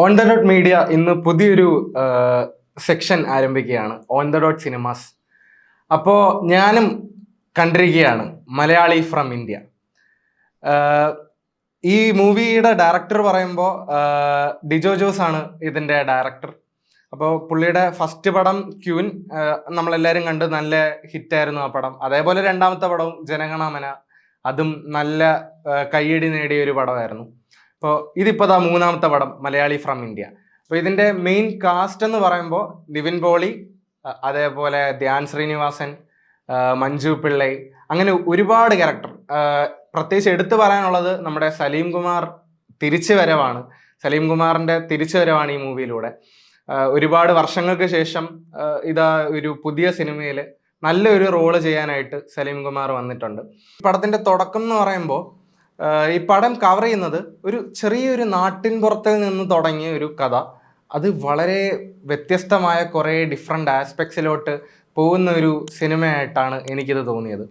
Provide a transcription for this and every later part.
On the dot media ഇന്ന് പുതിയൊരു section ആരംഭിക്കുകയാണ്, ഓൺ ദ ഡോട്ട് സിനിമാസ്. അപ്പോൾ ഞാനും കണ്ടിരിക്കുകയാണ് മലയാളി ഫ്രം ഇന്ത്യ. ഈ മൂവിയുടെ ഡയറക്ടർ പറയുമ്പോൾ ഡിജോ ജോസ് ആണ് ഇതിൻ്റെ ഡയറക്ടർ. അപ്പോൾ പുള്ളിയുടെ ഫസ്റ്റ് പടം ക്യൂൻ നമ്മളെല്ലാവരും കണ്ട് നല്ല ഹിറ്റായിരുന്നു ആ പടം. അതേപോലെ രണ്ടാമത്തെ പടവും ജനഗണമന, അതും നല്ല കയ്യടി നേടിയ ഒരു പടമായിരുന്നു. അപ്പോൾ ഇതിപ്പോൾ മൂന്നാമത്തെ പടം മലയാളി ഫ്രം ഇന്ത്യ. അപ്പോൾ ഇതിൻ്റെ മെയിൻ കാസ്റ്റ് എന്ന് പറയുമ്പോൾ നിവിൻ പോളി, അതേപോലെ ധ്യാൻ ശ്രീനിവാസൻ, മഞ്ജു പിള്ളൈ, അങ്ങനെ ഒരുപാട് ക്യാരക്ടർ. പ്രത്യേകിച്ച് എടുത്തു പറയാനുള്ളത് നമ്മുടെ സലീം കുമാർ തിരിച്ചുവരവാണ്. സലീം കുമാറിൻ്റെ തിരിച്ചുവരവാണ് ഈ മൂവിയിലൂടെ. ഒരുപാട് വർഷങ്ങൾക്ക് ശേഷം ഇതാ ഒരു പുതിയ സിനിമയിൽ നല്ലൊരു റോള് ചെയ്യാനായിട്ട് സലീം കുമാർ വന്നിട്ടുണ്ട്. പടത്തിൻ്റെ തുടക്കം എന്ന് പറയുമ്പോൾ ഈ പടം കവർ ചെയ്യുന്നത് ഒരു ചെറിയൊരു നാട്ടിൻ പുറത്തിൽ നിന്ന് തുടങ്ങിയ ഒരു കഥ. അത് വളരെ വ്യത്യസ്തമായ കുറേ ഡിഫറെൻ്റ് ആസ്പെക്ട്സിലോട്ട് പോകുന്ന ഒരു സിനിമയായിട്ടാണ് എനിക്കിത് തോന്നിയത്.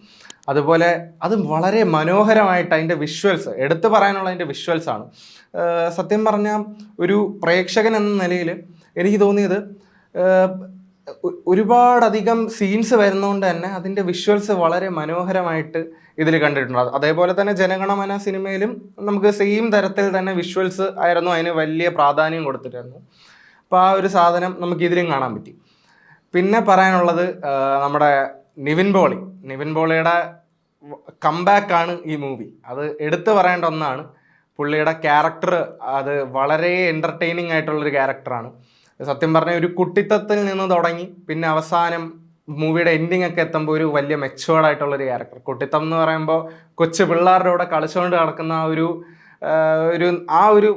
അതുപോലെ അത് വളരെ മനോഹരമായിട്ട് അതിൻ്റെ വിഷ്വൽസ്, എടുത്തു പറയാനുള്ള അതിൻ്റെ വിഷ്വൽസ് ആണ്. സത്യം പറഞ്ഞാൽ ഒരു പ്രേക്ഷകൻ എന്ന നിലയിൽ എനിക്ക് തോന്നിയത് ഒരുപാടധികം സീൻസ് വരുന്നതുകൊണ്ട് തന്നെ അതിൻ്റെ വിഷ്വൽസ് വളരെ മനോഹരമായിട്ട് ഇതിൽ കണ്ടിട്ടുണ്ട്. അതേപോലെ തന്നെ ജനഗണമന സിനിമയിലും നമുക്ക് സെയിം തരത്തിൽ തന്നെ വിഷ്വൽസ് ആയിരുന്നു, അതിന് വലിയ പ്രാധാന്യം കൊടുത്തിട്ടായിരുന്നു. അപ്പോൾ ആ ഒരു സാധനം നമുക്ക് ഇതിലും കാണാൻ പറ്റി. പിന്നെ പറയാനുള്ളത് നമ്മുടെ നിവിൻ പോളിയുടെ കംബാക്കാണ് ഈ മൂവി. അത് എടുത്തു പറയേണ്ട ഒന്നാണ്. പുള്ളിയുടെ ക്യാരക്ടർ അത് വളരെ എൻ്റർടൈനിങ് ആയിട്ടുള്ളൊരു ക്യാരക്ടറാണ്. സത്യം പറഞ്ഞാൽ ഒരു കുട്ടിത്തത്തിൽ നിന്ന് തുടങ്ങി പിന്നെ അവസാനം മൂവിയുടെ എൻഡിങ് ഒക്കെ എത്തുമ്പോൾ ഒരു വലിയ മെച്ചുവേർഡ് ആയിട്ടുള്ളൊരു ക്യാരക്ടർ. കുട്ടിത്തം എന്ന് പറയുമ്പോൾ കൊച്ചു പിള്ളേരുടെ കൂടെ കളിച്ചുകൊണ്ട് നടക്കുന്ന ആ ഒരു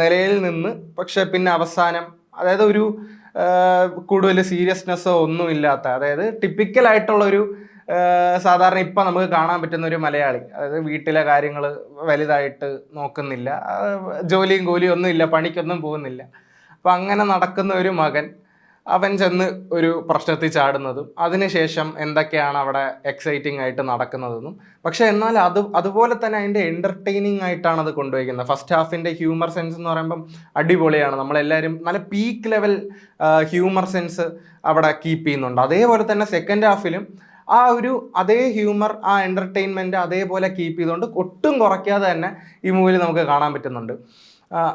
നിലയിൽ നിന്ന്, പക്ഷെ പിന്നെ അവസാനം അതായത് ഒരു കൂടുതൽ സീരിയസ്നെസ്സോ ഒന്നുമില്ലാത്ത, അതായത് ടിപ്പിക്കലായിട്ടുള്ളൊരു സാധാരണ ഇപ്പം നമുക്ക് കാണാൻ പറ്റുന്ന ഒരു മലയാളി. അതായത് വീട്ടിലെ കാര്യങ്ങൾ വലുതായിട്ട് നോക്കുന്നില്ല, ജോലിയും കൂലിയും ഒന്നുമില്ല, പണിക്കൊന്നും പോകുന്നില്ല. അപ്പം അങ്ങനെ നടക്കുന്ന ഒരു മകൻ, അവൻ ചെന്ന് ഒരു പ്രശ്നത്തിൽ ചാടുന്നതും അതിനുശേഷം എന്തൊക്കെയാണ് അവിടെ എക്സൈറ്റിംഗ് ആയിട്ട് നടക്കുന്നതെന്നും. പക്ഷെ എന്നാൽ അതുപോലെ തന്നെ അതിൻ്റെ എൻ്റർടൈനിങ് ആയിട്ടാണ് അത് കൊണ്ടുപോയിരിക്കുന്നത്. ഫസ്റ്റ് ഹാഫിൻ്റെ ഹ്യൂമർ സെൻസ് എന്ന് പറയുമ്പം അടിപൊളിയാണ്. നമ്മളെല്ലാവരും നല്ല പീക്ക് ലെവൽ ഹ്യൂമർ സെൻസ് അവിടെ കീപ്പ് ചെയ്യുന്നുണ്ട്. അതേപോലെ തന്നെ സെക്കൻഡ് ഹാഫിലും ആ ഒരു അതേ ഹ്യൂമർ, ആ എൻ്റർടൈൻമെൻറ്റ് അതേപോലെ കീപ്പ് ചെയ്തുകൊണ്ട് ഒട്ടും കുറയ്ക്കാതെ തന്നെ ഈ മൂവിയിൽ നമുക്ക് കാണാൻ പറ്റുന്നുണ്ട്.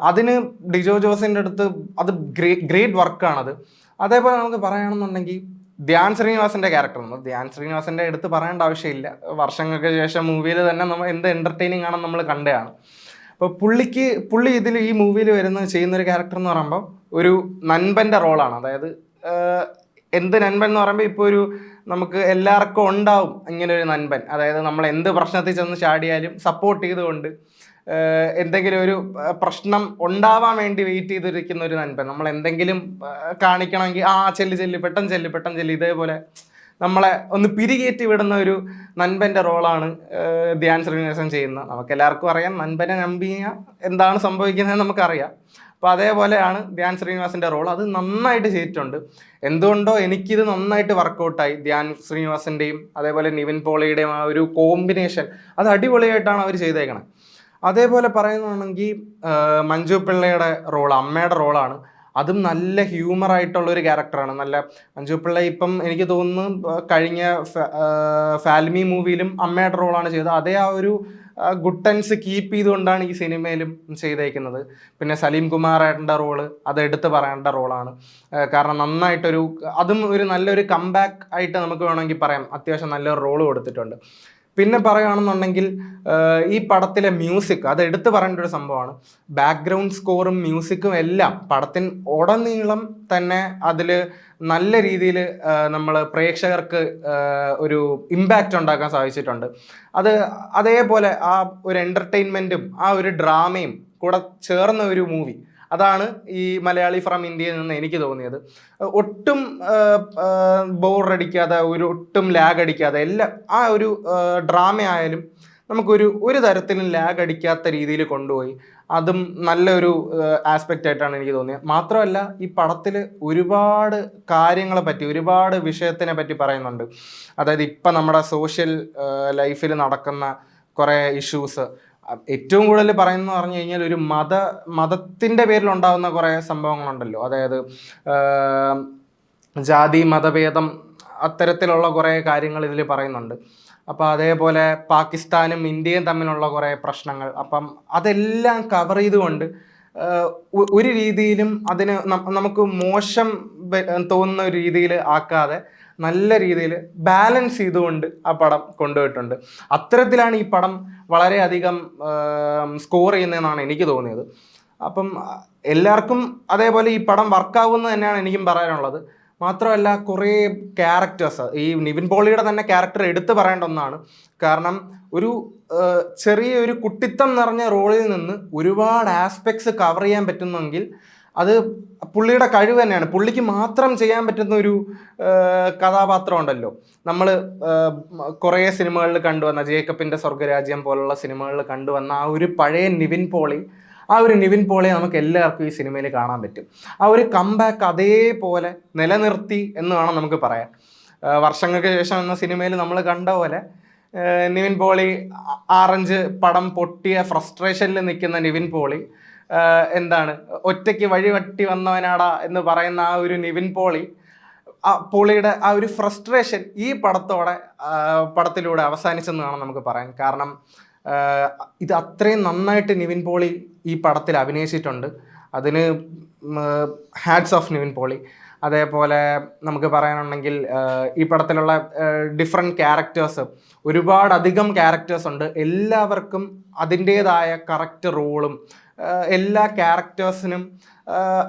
അതിന് ഡിജോ ജോസിൻ്റെ അടുത്ത് അത് ഗ്രേറ്റ് വർക്കാണത്. അതേപോലെ നമുക്ക് പറയുകയാണെന്നുണ്ടെങ്കിൽ ധ്യാൻ ശ്രീനിവാസൻ്റെ ധ്യാൻ ശ്രീനിവാസൻ്റെ എടുത്ത് പറയേണ്ട ആവശ്യമില്ല. വർഷങ്ങൾക്ക് ശേഷം മൂവിയിൽ തന്നെ നമ്മൾ എന്ത് എൻ്റർടൈനിങ് ആണെന്ന് നമ്മൾ കണ്ടതാണ്. അപ്പോൾ പുള്ളി ഇതിൽ ഈ മൂവിയിൽ ചെയ്യുന്നൊരു ക്യാരക്ടർ എന്ന് പറയുമ്പോൾ ഒരു നൻപൻ്റെ റോളാണ്. അതായത് എന്ത് നൻപൻ എന്ന് പറയുമ്പോൾ ഇപ്പോൾ ഒരു നമുക്ക് എല്ലാവർക്കും ഉണ്ടാവും ഇങ്ങനെ ഒരു നൻപൻ. അതായത് നമ്മൾ എന്ത് പ്രശ്നത്തിൽ ചെന്ന് ചാടിയാലും സപ്പോർട്ട് ചെയ്തുകൊണ്ട് എന്തെങ്കിലും ഒരു പ്രശ്നം ഉണ്ടാവാൻ വേണ്ടി വെയിറ്റ് ചെയ്തിരിക്കുന്ന ഒരു നൻപൻ. നമ്മൾ എന്തെങ്കിലും കാണിക്കണമെങ്കിൽ ചെല്ല് പെട്ടെന്ന് ഇതേപോലെ നമ്മളെ ഒന്ന് പിരികേറ്റി വിടുന്ന ഒരു നൻപൻ്റെ റോളാണ് ധ്യാൻ ശ്രീനിവാസൻ ചെയ്യുന്നത്. നമുക്ക് എല്ലാവർക്കും അറിയാം, നൻപനെ നമ്പിയാൽ എന്താണ് സംഭവിക്കുന്നത് നമുക്കറിയാം. അപ്പോൾ അതേപോലെയാണ് ധ്യാൻ ശ്രീനിവാസൻ്റെ റോൾ. അത് നന്നായിട്ട് ചെയ്തിട്ടുണ്ട്. എന്തുകൊണ്ടോ എനിക്കിത് നന്നായിട്ട് വർക്കൗട്ടായി. ധ്യാൻ ശ്രീനിവാസൻ്റെയും അതേപോലെ നിവിൻ പോളിയുടെയും ആ ഒരു കോമ്പിനേഷൻ അത് അടിപൊളിയായിട്ടാണ് അവർ ചെയ്തേക്കണത്. അതേപോലെ പറയുകയാണെങ്കിൽ മഞ്ജു പിള്ളയുടെ റോൾ, അമ്മയുടെ റോളാണ്. അതും നല്ല ഹ്യൂമറായിട്ടുള്ളൊരു ക്യാരക്ടറാണ്. നല്ല മഞ്ജു പിള്ള ഇപ്പം എനിക്ക് തോന്നുന്നു കഴിഞ്ഞ ഫാൽമി മൂവിയിലും അമ്മയുടെ റോളാണ് ചെയ്തത്. അതേ ആ ഒരു ഗുഡ് ടൈംസ് കീപ്പ് ചെയ്തുകൊണ്ടാണ് ഈ സിനിമയിലും ചെയ്തേക്കുന്നത്. പിന്നെ സലീം കുമാറിൻ്റെ റോള് അത് എടുത്ത് പറയേണ്ട റോളാണ്. കാരണം നന്നായിട്ടൊരു അതും ഒരു നല്ലൊരു കംബാക്ക് ആയിട്ട് നമുക്ക് വേണമെങ്കിൽ പറയാം. അത്യാവശ്യം നല്ലൊരു റോള് കൊടുത്തിട്ടുണ്ട്. പിന്നെ പറയുകയാണെന്നുണ്ടെങ്കിൽ ഈ പടത്തിലെ മ്യൂസിക് അത് എടുത്തു പറയേണ്ട ഒരു സംഭവമാണ്. ബാക്ക്ഗ്രൗണ്ട് സ്കോറും മ്യൂസിക്കും എല്ലാം പടത്തിന് ഉടനീളം തന്നെ അതിൽ നല്ല രീതിയിൽ നമ്മൾ പ്രേക്ഷകർക്ക് ഒരു ഇമ്പാക്റ്റ് ഉണ്ടാക്കാൻ സാധിച്ചിട്ടുണ്ട്. അതേപോലെ ആ ഒരു എൻ്റർടൈൻമെൻറ്റും ആ ഒരു ഡ്രാമയും കൂടെ ചേർന്ന ഒരു മൂവി. അതാണ് ഈ മലയാളി ഫ്രം ഇന്ത്യയിൽ നിന്ന് എനിക്ക് തോന്നിയത്. ഒട്ടും ബോറടിക്കാതെ, ഒട്ടും ലാഗ് അടിക്കാതെ എല്ലാം ആ ഒരു ഡ്രാമ ആയാലും ഒരു തരത്തിലും ലാഗ് അടിക്കാത്ത രീതിയിൽ കൊണ്ടുപോയി. അതും നല്ലൊരു ആസ്പെക്റ്റ് ആയിട്ടാണ് എനിക്ക് തോന്നിയത്. മാത്രമല്ല ഈ പടത്തിൽ ഒരുപാട് കാര്യങ്ങളെ പറ്റി, ഒരുപാട് വിഷയത്തിനെ പറ്റി പറയുന്നുണ്ട്. അതായത് ഇപ്പം നമ്മുടെ സോഷ്യൽ ലൈഫിൽ നടക്കുന്ന കുറേ ഇഷ്യൂസ്, ഏറ്റവും കൂടുതൽ പറയുന്നത് പറഞ്ഞു കഴിഞ്ഞാൽ ഒരു മതത്തിൻ്റെ പേരിൽ ഉണ്ടാകുന്ന കുറേ സംഭവങ്ങളുണ്ടല്ലോ. അതായത് ജാതി മതഭേദം അത്തരത്തിലുള്ള കുറേ കാര്യങ്ങൾ ഇതിൽ പറയുന്നുണ്ട്. അപ്പോൾ അതേപോലെ പാകിസ്ഥാനും ഇന്ത്യയും തമ്മിലുള്ള കുറേ പ്രശ്നങ്ങൾ, അപ്പം അതെല്ലാം കവർ ചെയ്തുകൊണ്ട് ഒരു രീതിയിലും അതിന് നമുക്ക് മോശം തോന്നുന്ന ഒരു രീതിയിൽ ആക്കാതെ നല്ല രീതിയിൽ ബാലൻസ് ചെയ്തുകൊണ്ട് ആ പടം കൊണ്ടുപോയിട്ടുണ്ട്. അത്തരത്തിലാണ് ഈ പടം വളരെയധികം സ്കോർ ചെയ്യുന്നതെന്നാണ് എനിക്ക് തോന്നിയത്. അപ്പം എല്ലാവർക്കും അതേപോലെ ഈ പടം വർക്കാവുമെന്ന് തന്നെയാണ് എനിക്കും പറയാനുള്ളത്. മാത്രമല്ല കുറേ ക്യാരക്ടേഴ്സ്, ഈ നിവിൻ പോളിയുടെ തന്നെ ക്യാരക്ടർ എടുത്തു പറയേണ്ട ഒന്നാണ്. കാരണം ഒരു ചെറിയൊരു കുട്ടിത്തം നിറഞ്ഞ റോളിൽ നിന്ന് ഒരുപാട് ആസ്പെക്ട്സ് കവർ ചെയ്യാൻ പറ്റുന്നെങ്കിൽ അത് പുള്ളിയുടെ കഴിവ് തന്നെയാണ്. പുള്ളിക്ക് മാത്രം ചെയ്യാൻ പറ്റുന്ന ഒരു കഥാപാത്രം ഉണ്ടല്ലോ. നമ്മൾ കുറേ സിനിമകളിൽ കണ്ടുവന്ന ജേക്കബിൻ്റെ സ്വർഗരാജ്യം പോലുള്ള സിനിമകളിൽ കണ്ടുവന്ന ആ ഒരു പഴയ നിവിൻ പോളി, ആ ഒരു നിവിൻ പോളിയെ നമുക്ക് എല്ലാവർക്കും ഈ സിനിമയിൽ കാണാൻ പറ്റും. ആ ഒരു കംബാക്ക് അതേപോലെ നിലനിർത്തി എന്ന് വേണം നമുക്ക് പറയാൻ. വർഷങ്ങൾക്ക് ശേഷം എന്ന സിനിമയിൽ നമ്മൾ കണ്ട പോലെ നിവിൻ പോളി ആറഞ്ച് പടം പൊട്ടിയ ഫ്രസ്ട്രേഷനിൽ നിൽക്കുന്ന നിവിൻ പോളി എന്താണ് ഒറ്റയ്ക്ക് വഴിവട്ടി വന്നവനാടാ എന്ന് പറയുന്ന ആ ഒരു നിവിൻ പോളി, ആ പോളിയുടെ ആ ഒരു ഫ്രസ്ട്രേഷൻ ഈ പടത്തിലൂടെ അവസാനിച്ചെന്ന് വേണം നമുക്ക് പറയാൻ. കാരണം ഇത് അത്രയും നന്നായിട്ട് നിവിൻ പോളി ഈ പടത്തിൽ അഭിനയിച്ചിട്ടുണ്ട്. അതിന് ഹാറ്റ്സ് ഓഫ് നിവിൻ പോളി. അതേപോലെ നമുക്ക് പറയാനുണ്ടെങ്കിൽ ഈ പടത്തിലുള്ള ഡിഫറെൻറ്റ് ക്യാരക്ടേഴ്സ്, ഒരുപാടധികം ക്യാരക്ടേഴ്സ് ഉണ്ട്. എല്ലാവർക്കും അതിൻ്റേതായ കറക്റ്റ് റോളും എല്ലാ ക്യാരക്ടേഴ്സിനും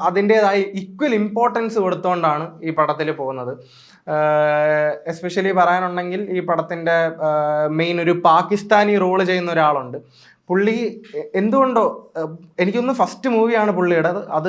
അതിൻ്റേതായ ഈക്വൽ ഇമ്പോർട്ടൻസ് കൊടുത്തുകൊണ്ടാണ് ഈ പടത്തിൽ പോകുന്നത്. എസ്പെഷ്യലി പറയാനുണ്ടെങ്കിൽ ഈ പടത്തിൻ്റെ മെയിൻ ഒരു പാകിസ്ഥാനി റോള് ചെയ്യുന്ന ഒരാളുണ്ട്. പുള്ളി എന്തുകൊണ്ടോ എനിക്കൊന്ന് ഫസ്റ്റ് മൂവിയാണ് പുള്ളിയുടെ, അത്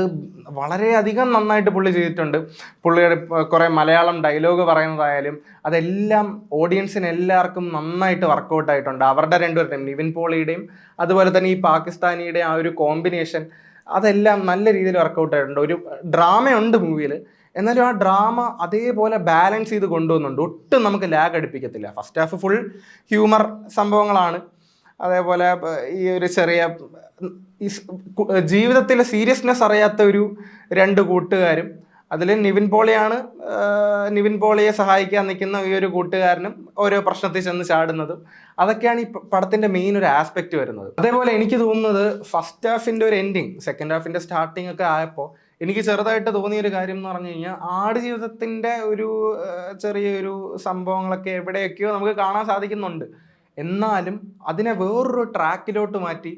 വളരെയധികം നന്നായിട്ട് പുള്ളി ചെയ്തിട്ടുണ്ട്. പുള്ളിയുടെ കുറേ മലയാളം ഡയലോഗ് പറയുന്നതായാലും അതെല്ലാം ഓഡിയൻസിന് എല്ലാവർക്കും നന്നായിട്ട് വർക്കൗട്ട് ആയിട്ടുണ്ട്. അവരുടെ രണ്ടുപേരുടെയും, നിവിൻ പോളിയുടെയും അതുപോലെ തന്നെ ഈ പാകിസ്ഥാനിയുടെയും ആ ഒരു കോമ്പിനേഷൻ അതെല്ലാം നല്ല രീതിയിൽ വർക്കൗട്ട് ആയിട്ടുണ്ട്. ഒരു ഡ്രാമയുണ്ട് മൂവിയിൽ, എന്നാലും ആ ഡ്രാമ അതേപോലെ ബാലൻസ് ചെയ്ത് കൊണ്ടുവന്നുണ്ട്. ഒട്ടും നമുക്ക് ലാഗ് അടുപ്പിക്കത്തില്ല. ഫസ്റ്റ് ഹാഫ് ഫുൾ ഹ്യൂമർ സംഭവങ്ങളാണ്. അതേപോലെ ഈ ഒരു ചെറിയ ജീവിതത്തിലെ സീരിയസ്നെസ് അറിയാത്ത ഒരു രണ്ട് കൂട്ടുകാരും, അതിൽ നിവിൻ പോളിയെ സഹായിക്കാൻ നിൽക്കുന്ന ഈ ഒരു കൂട്ടുകാരനും ഓരോ പ്രശ്നത്തിൽ ചെന്ന് ചാടുന്നതും അതൊക്കെയാണ് ഈ പടത്തിന്റെ മെയിൻ ഒരു ആസ്പെക്റ്റ് വരുന്നത്. അതേപോലെ എനിക്ക് തോന്നുന്നത് ഫസ്റ്റ് ഹാഫിന്റെ ഒരു എൻഡിങ്, സെക്കൻഡ് ഹാഫിന്റെ സ്റ്റാർട്ടിങ് ഒക്കെ ആയപ്പോൾ എനിക്ക് ചെറുതായിട്ട് തോന്നിയൊരു കാര്യം എന്ന് പറഞ്ഞു കഴിഞ്ഞാൽ ആടുജീവിതത്തിന്റെ ഒരു ചെറിയൊരു സംഭവങ്ങളൊക്കെ എവിടെയൊക്കെയോ നമുക്ക് കാണാൻ സാധിക്കുന്നുണ്ട്. എന്നാലും അതിനെ വേറൊരു ട്രാക്കിലോട്ട് മാറ്റി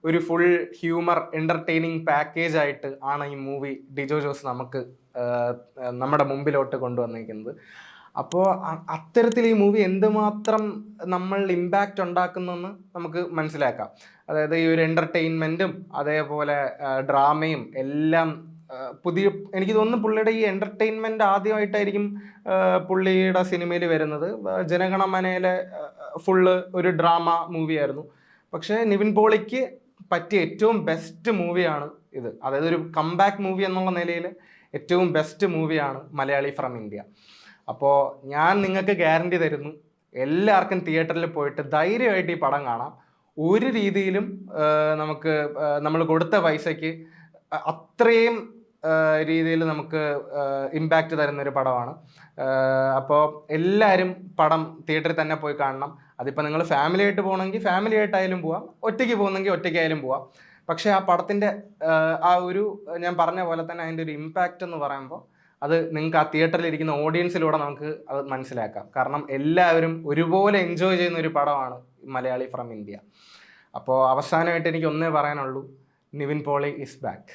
ഒരു ഫുൾ ഹ്യൂമർ എൻ്റർടൈനിങ് പാക്കേജ് ആയിട്ട് ആണ് ഈ മൂവി ഡിജോ ജോസ് നമ്മുടെ മുമ്പിലോട്ട് കൊണ്ടുവന്നിരിക്കുന്നത്. അപ്പോൾ അത്തരത്തിൽ ഈ മൂവി എന്തുമാത്രം നമ്മൾ ഇമ്പാക്റ്റ് ഉണ്ടാക്കുന്നെന്ന് നമുക്ക് മനസ്സിലാക്കാം. അതായത് ഈ ഒരു എൻ്റർടൈൻമെൻറ്റും അതേപോലെ ഡ്രാമയും എല്ലാം പുതിയ, എനിക്ക് തോന്നുന്നു പുള്ളിയുടെ ഈ എൻ്റർടൈൻമെൻറ്റ് ആദ്യമായിട്ടായിരിക്കും പുള്ളിയുടെ സിനിമയിൽ വരുന്നത്. ജനഗണമനയിലെ ഫുള്ള് ഒരു ഡ്രാമ മൂവിയായിരുന്നു. പക്ഷേ നിവിൻ പോളിക്ക് പറ്റിയ ഏറ്റവും ബെസ്റ്റ് മൂവിയാണ് ഇത്. അതായത് ഒരു കംബാക്ക് മൂവി എന്നുള്ള നിലയിൽ ഏറ്റവും ബെസ്റ്റ് മൂവിയാണ് മലയാളി ഫ്രം ഇന്ത്യ. അപ്പോൾ ഞാൻ നിങ്ങൾക്ക് ഗ്യാരണ്ടി തരുന്നു, എല്ലാവർക്കും തിയേറ്ററിൽ പോയിട്ട് ധൈര്യമായിട്ട് ഈ പടം കാണാം. ഒരു രീതിയിലും നമ്മൾ കൊടുത്ത പൈസയ്ക്ക് അത്രയും രീതിയിൽ നമുക്ക് ഇമ്പാക്റ്റ് തരുന്നൊരു പടമാണ്. അപ്പോൾ എല്ലാവരും പടം തിയേറ്ററിൽ തന്നെ പോയി കാണണം. അതിപ്പോൾ നിങ്ങൾ ഫാമിലി ആയിട്ട് പോകണമെങ്കിൽ ഫാമിലി ആയിട്ടായാലും പോവാം, ഒറ്റയ്ക്ക് പോകുന്നെങ്കിൽ ഒറ്റയ്ക്കായാലും പോവാം. പക്ഷേ ആ പടത്തിൻ്റെ ആ ഒരു ഞാൻ പറഞ്ഞ പോലെ തന്നെ അതിൻ്റെ ഒരു ഇമ്പാക്റ്റ് എന്ന് പറയുമ്പോൾ അത് നിങ്ങൾക്ക് ആ തിയേറ്ററിൽ ഇരിക്കുന്ന ഓഡിയൻസിലൂടെ നമുക്ക് അത് മനസ്സിലാക്കാം. കാരണം എല്ലാവരും ഒരുപോലെ എൻജോയ് ചെയ്യുന്ന ഒരു പടമാണ് മലയാളി ഫ്രം ഇന്ത്യ. അപ്പോൾ അവസാനമായിട്ട് എനിക്ക് ഒന്നേ പറയാനുള്ളൂ, നിവിൻ പോളി ഈസ് ബാക്ക്.